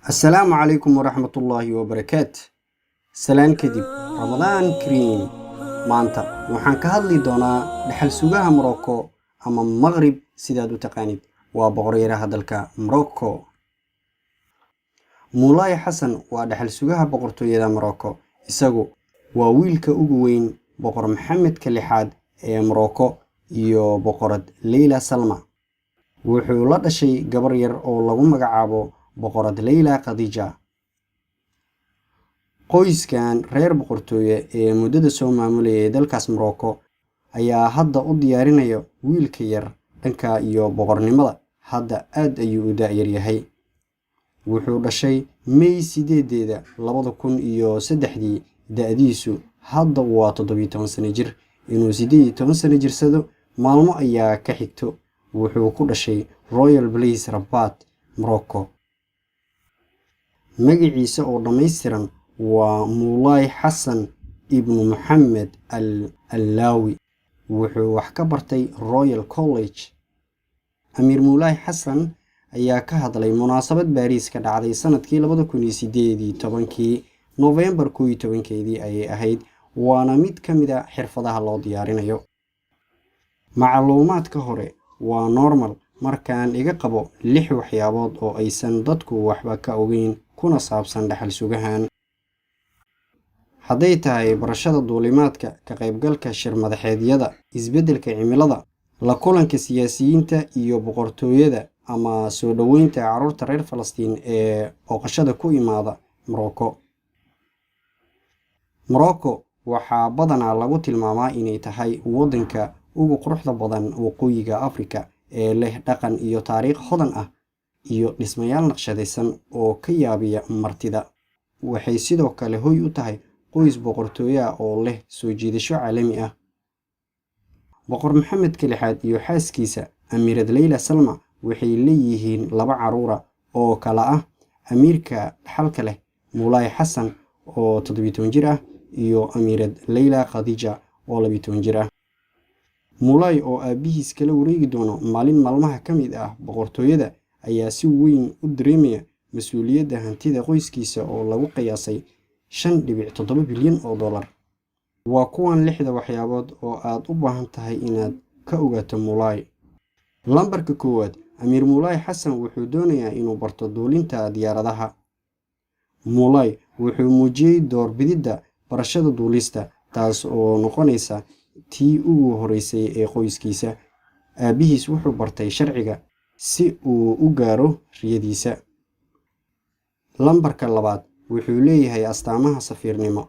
السلام عليكم ورحمة الله وبركاته. سلام كدب رمضان كريم. maanta waxaan ka hadli doonaa dhaxal sugaha Morocco ama Maghrib sidaad u taqaanid. waa boqortooyada dalka Morocco. Moulay Hassan waa dhaxal sugaha boqortooyada Morocco. isagu waa wiilka ugu weyn boqor Maxamedka lixaad ee Morocco iyo boqorad Leila Salma. wuxuu la dhashay gabar yar oo lagu magacaabo boqorad Leila Khadija. qoyskan reer boqortooye ee muddada soo maamulayay dalkaas Morocco ayaa hadda u diyaarinaya wiilka yar dhanka iyo boqornimada. hadda aad ayuu u daayar yahay. wuxuu dhashay May 8 2003. da'diisu hadda waa 17 sano jir. inuu 18 sano jirsado maalmo ayaa ka xigto. wuxuu ku dhashay Royal Palace Rabat, Morocco. magaciisa oo dhammaystiran waa Moulay Hassan ibn Mohammed al-Alawi. wuxuu wax ka bartay Royal College. Amir Moulay Hassan ayaa ka hadlay munaasabad Paris ka dhacday sanadkii 2018 November 11 ayay ahayd. waana mid ka mid ah xirfadaha loo diyaarinayo. macluumaadka hore waa normal markaan iga qabo 6 waxyaabood oo aysan dadku waxba ka ogeyn kuna saabsan dhaxal sugahan. hadday tahay barashada duulimaadka, ka qaybgalka shir madaxeedyada, isbeddelka cimilada, la kulanka siyaasiyiinta iyo boqortooyada ama soo dhaweynta carruurta reer Falastiin ee booqashada ku imaada Morocco. Morocco waxaa badanaa lagu tilmaamaa inay tahay waddanka ugu quruxda badan waqooyiga Afrika ee leh dhaqan iyo taariikh hodan ah iyo dhismayaal naqshadaysan oo ka yaabiya martida. waxay sidoo kale hoy u tahay qoys boqortooye ah oo leh soo jiidasho caalami ah. boqor Maxamedka lixaad iyo xaaskiisa Amirad Leila Salma waxay leeyihiin 2 carruur oo kala ah Amirka dhaxalka leh Moulay Hassan oo 17 jir ah iyo Amirad Leila Khadija oo 12 jir ah. Moulay oo aabihiis kala wareegi doono maalin maalmaha ka mid ah boqortooyada ayaa si weyn u dareemaya mas'uuliyadda hantida qoyskiisa oo lagu qiyaasay 5.7 bilyan oo dollar. waa kuwan 6 waxyaabood oo aad u baahan tahay inaad ka ogaato Moulay. lambarka 1. Amir Moulay Hassan wuxuu doonayaa inuu barto duulinta diyaaradaha. Moulay wuxuu muujiyay doorbidida barashada duulista, taas oo noqonaysa tii ugu horeysay ee qoyskiisa. aabihiis wuxuu bartay sharciga si uu u gaaro riyadiisa. lambarka 2. wuxuu leeyahay astaamaha safiirnimo.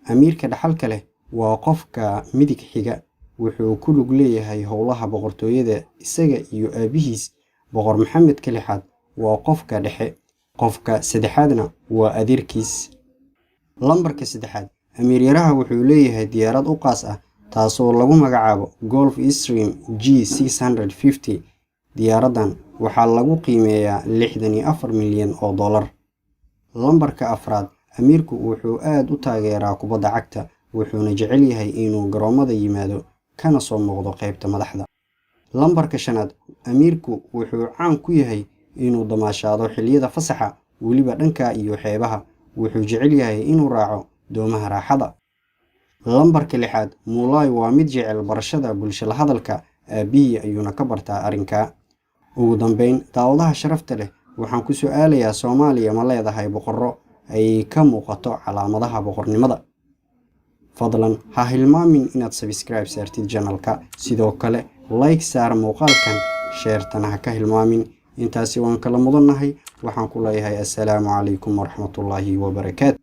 Amirka dhaxalka leh waa qofka midig xiga. wuxuu ku lug leeyahay howlaha boqortooyada. isaga iyo aabihiis boqor Maxamedka lixaad waa qofka dhexe. qofka saddexaadna waa adeerkiis. lambarka 3. Amir yaraha wuxuu leeyahay diyaarad u qaas ah taasoo lagu magacaabo Gulfstream G650. diyaaradan waxaa lagu qiimeeyaa 64 milyan oo dollar. lambarka 4. Amirku wuxuu aad u taageeraa kubadda cagta, wuxuuna jecel yahay inuu garoomada yimaado kana soo muuqdo qaybta madaxda. lambarka 5. Amirku wuxuu caan ku yahay inuu damaashaado xilliyada fasaxa, weliba dhanka iyo xeebaha. wuxuu jecel yahay inuu raaco doomaha raaxada. lambarka 6. Moulay waa mid jecel barashada bulshada hadalka. aabihii ayuuna ka bartaa arrinka. ugu dambeyn, daawadaha sharafta leh, waxaan ku su'aalayaa Soomaaliya ma leedahay boqorro ay ka muuqato calaamadaha boqornimada? fadlan ha hilmaamin inaad subscribe saartid channelka. sidoo kale like saar muuqaalkan, sheertana ha ka hilmaamin. intaasi waan kala mudannahay. waxaan ku leeyahay assalaamu calaykum waraxmatullaahi wabarakaatu.